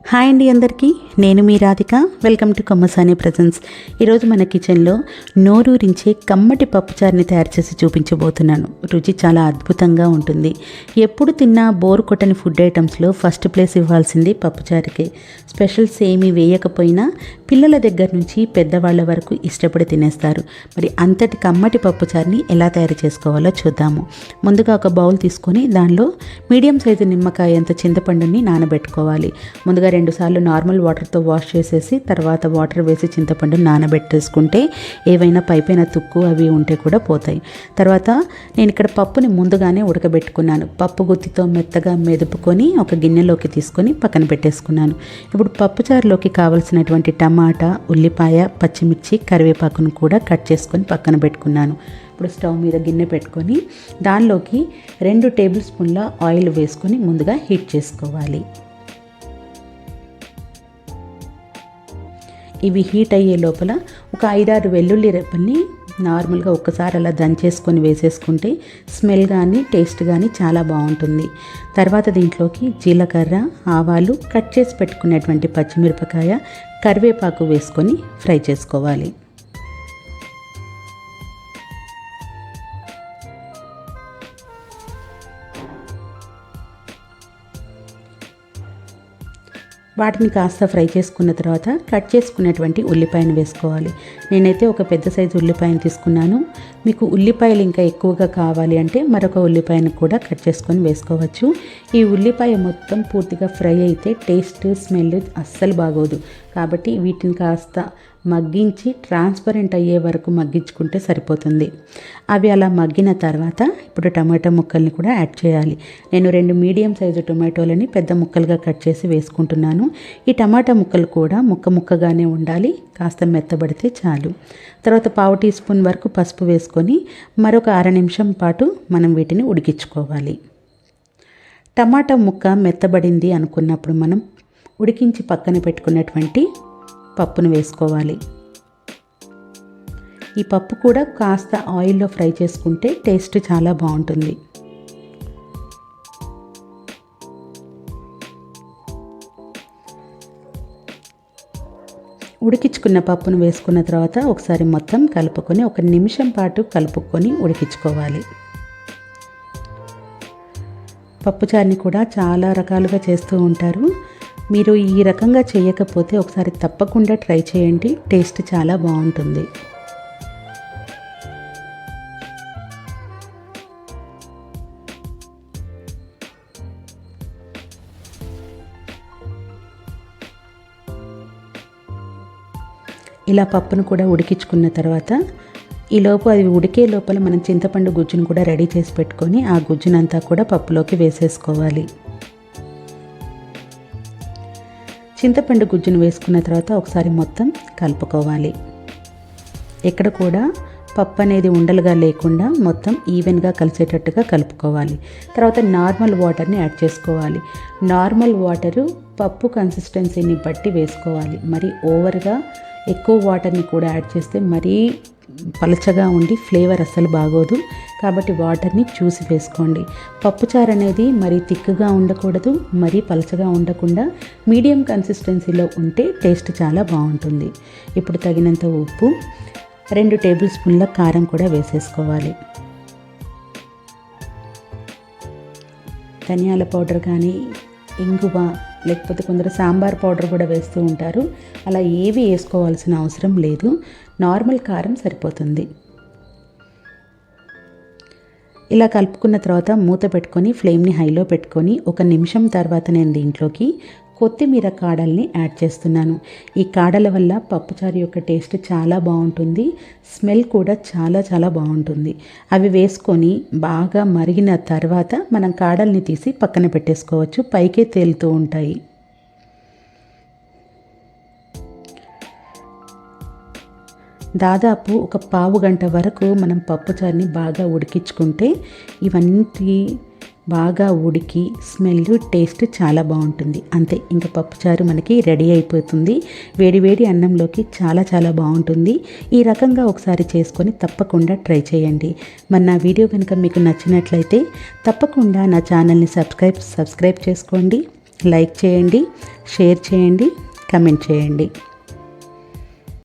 Hi అండి అందరికీ, నేను మీ Radhika. Welcome to Kammasani presence. ఈరోజు మన కిచెన్లో నోరూరించే కమ్మటి పప్పుచారుని తయారు చేసి చూపించబోతున్నాను. రుచి చాలా అద్భుతంగా ఉంటుంది. ఎప్పుడు తిన్నా బోర్ కొట్టని ఫుడ్ ఐటమ్స్లో ఫస్ట్ ప్లేస్ ఇవ్వాల్సింది పప్పుచారుకే. స్పెషల్స్ ఏమీ వేయకపోయినా పిల్లల దగ్గర నుంచి పెద్దవాళ్ళ వరకు ఇష్టపడి తినేస్తారు. మరి అంతటి కమ్మటి పప్పుచారుని ఎలా తయారు చేసుకోవాలో చూద్దాము. ముందుగా ఒక బౌల్ తీసుకొని దానిలో మీడియం సైజు నిమ్మకాయ అంత చింతపండుని నానబెట్టుకోవాలి. ముందుగా 2 సార్లు నార్మల్ వాటర్తో వాష్ చేసేసి తర్వాత వాటర్ వేసి చింతపండు నానబెట్టేసుకుంటే ఏవైనా పైపైన తుక్కు అవి ఉంటే కూడా పోతాయి. తర్వాత నేను ఇక్కడ పప్పుని ముందుగానే ఉడకబెట్టుకున్నాను. పప్పు గుత్తితో మెత్తగా మెదుపుకొని ఒక గిన్నెలోకి తీసుకొని పక్కన పెట్టేసుకున్నాను. ఇప్పుడు పప్పుచారులోకి కావలసినటువంటి టమాటా, ఉల్లిపాయ, పచ్చిమిర్చి, కరివేపాకును కూడా కట్ చేసుకొని పక్కన పెట్టుకున్నాను. ఇప్పుడు స్టవ్ మీద గిన్నె పెట్టుకొని దానిలోకి 2 టేబుల్ స్పూన్ల ఆయిల్ వేసుకొని ముందుగా హీట్ చేసుకోవాలి. ఇవి హీట్ అయ్యే లోపల ఒక 5-6 వెల్లుల్లి రెబ్బల్ని నార్మల్గా ఒక్కసారి అలా దంచేసుకొని వేసేసుకుంటే స్మెల్ కానీ టేస్ట్ కానీ చాలా బాగుంటుంది. తర్వాత దీంట్లోకి జీలకర్ర, ఆవాలు, కట్ చేసి పెట్టుకున్నటువంటి పచ్చిమిరపకాయ, కరివేపాకు వేసుకొని ఫ్రై చేసుకోవాలి. వాటిని కాస్త ఫ్రై చేసుకున్న తర్వాత కట్ చేసుకున్నటువంటి ఉల్లిపాయను వేసుకోవాలి. నేనైతే ఒక పెద్ద సైజు ఉల్లిపాయను తీసుకున్నాను. మీకు ఉల్లిపాయలు ఇంకా ఎక్కువగా కావాలి అంటే మరొక ఉల్లిపాయను కూడా కట్ చేసుకొని వేసుకోవచ్చు. ఈ ఉల్లిపాయ మొత్తం పూర్తిగా ఫ్రై అయితే టేస్ట్, స్మెల్ అస్సలు బాగోదు. కాబట్టి వీటిని కాస్త మగ్గించి ట్రాన్స్పరెంట్ అయ్యే వరకు మగ్గించుకుంటే సరిపోతుంది. అవి అలా మగ్గిన తర్వాత ఇప్పుడు టమాటా ముక్కల్ని కూడా యాడ్ చేయాలి. నేను 2 మీడియం సైజు టొమాటోలని పెద్ద ముక్కలుగా కట్ చేసి వేసుకుంటున్నాను. ఈ టమాటా ముక్కలు కూడా ముక్కగానే ఉండాలి, కాస్త మెత్తబడితే చాలు. తర్వాత 1/2 టీ స్పూన్ వరకు పసుపు వేసుకొని మరొక 1/2 నిమిషం పాటు మనం వీటిని ఉడికించుకోవాలి. టమాటా ముక్క మెత్తబడింది అనుకున్నప్పుడు మనం ఉడికించి పక్కన పెట్టుకున్నటువంటి పప్పును వేసుకోవాలి. ఈ పప్పు కూడా కాస్త ఆయిల్లో ఫ్రై చేసుకుంటే టేస్ట్ చాలా బాగుంటుంది. ఉడికించుకున్న పప్పును వేసుకున్న తర్వాత ఒకసారి మొత్తం కలుపుకొని 1 నిమిషం పాటు కలుపుకొని ఉడికించుకోవాలి. పప్పుచారుని కూడా చాలా రకాలుగా చేస్తూ ఉంటారు. మీరు ఈ రకంగా చేయకపోతే ఒకసారి తప్పకుండా ట్రై చేయండి, టేస్ట్ చాలా బాగుంటుంది. ఇలా పప్పును కూడా ఉడికించుకున్న తర్వాత ఈలోపు అది ఉడికే లోపల మనం చింతపండు గుజ్జును కూడా రెడీ చేసి పెట్టుకొని ఆ గుజ్జునంతా కూడా పప్పులోకి వేసేసుకోవాలి. చింతపండు గుజ్జును వేసుకున్న తర్వాత ఒకసారి మొత్తం కలుపుకోవాలి. ఎక్కడ కూడా పప్పు అనేది ఉండలుగా లేకుండా మొత్తం ఈవెన్గా కలిసేటట్టుగా కలుపుకోవాలి. తర్వాత నార్మల్ వాటర్ని యాడ్ చేసుకోవాలి. నార్మల్ వాటరు పప్పు కన్సిస్టెన్సీని బట్టి వేసుకోవాలి. మరి ఓవర్గా ఎక్కువ వాటర్ని కూడా యాడ్ చేస్తే మరీ పలచగా ఉండి ఫ్లేవర్ అస్సలు బాగోదు. కాబట్టి వాటర్ని చూసి వేసుకోండి. పప్పుచారు అనేది మరీ తిక్కుగా ఉండకూడదు, మరీ పలచగా ఉండకుండా మీడియం కన్సిస్టెన్సీలో ఉంటే టేస్ట్ చాలా బాగుంటుంది. ఇప్పుడు తగినంత ఉప్పు, 2 టేబుల్ స్పూన్ల కారం కూడా వేసేసుకోవాలి. ధనియాల పౌడర్ కానీ, ఇంగువ, లేకపోతే కొందరు సాంబార్ పౌడర్ కూడా వేస్తూ ఉంటారు. అలా ఏవి వేసుకోవాల్సిన అవసరం లేదు, నార్మల్ కారం సరిపోతుంది. ఇలా కలుపుకున్న తర్వాత మూత పెట్టుకొని ఫ్లేమ్ని హైలో పెట్టుకొని 1 నిమిషం తర్వాత నేను దీంట్లోకి కొత్తిమీర కాడల్ని యాడ్ చేస్తున్నాను. ఈ కాడల వల్ల పప్పుచారు యొక్క టేస్ట్ చాలా బాగుంటుంది, స్మెల్ కూడా చాలా చాలా బాగుంటుంది. అవి వేసుకొని బాగా మరిగిన తర్వాత మనం కాడల్ని తీసి పక్కన పెట్టేసుకోవచ్చు, పైకే తేలుతూ ఉంటాయి. దాదాపు ఒక 1/2 గంట వరకు మనం పప్పుచారుని బాగా ఉడికించుకుంటే ఇవన్నీ బాగా ఉడికి స్మెల్, టేస్ట్ చాలా బాగుంటుంది. అంతే, ఇంకా పప్పుచారు మనకి రెడీ అయిపోతుంది. వేడి అన్నంలోకి చాలా చాలా బాగుంటుంది. ఈ రకంగా ఒకసారి చేసుకొని తప్పకుండా ట్రై చేయండి. మరి నా వీడియో కనుక మీకు నచ్చినట్లయితే తప్పకుండా నా ఛానల్ని సబ్స్క్రైబ్ చేసుకోండి. లైక్ చేయండి, షేర్ చేయండి, కమెంట్ చేయండి.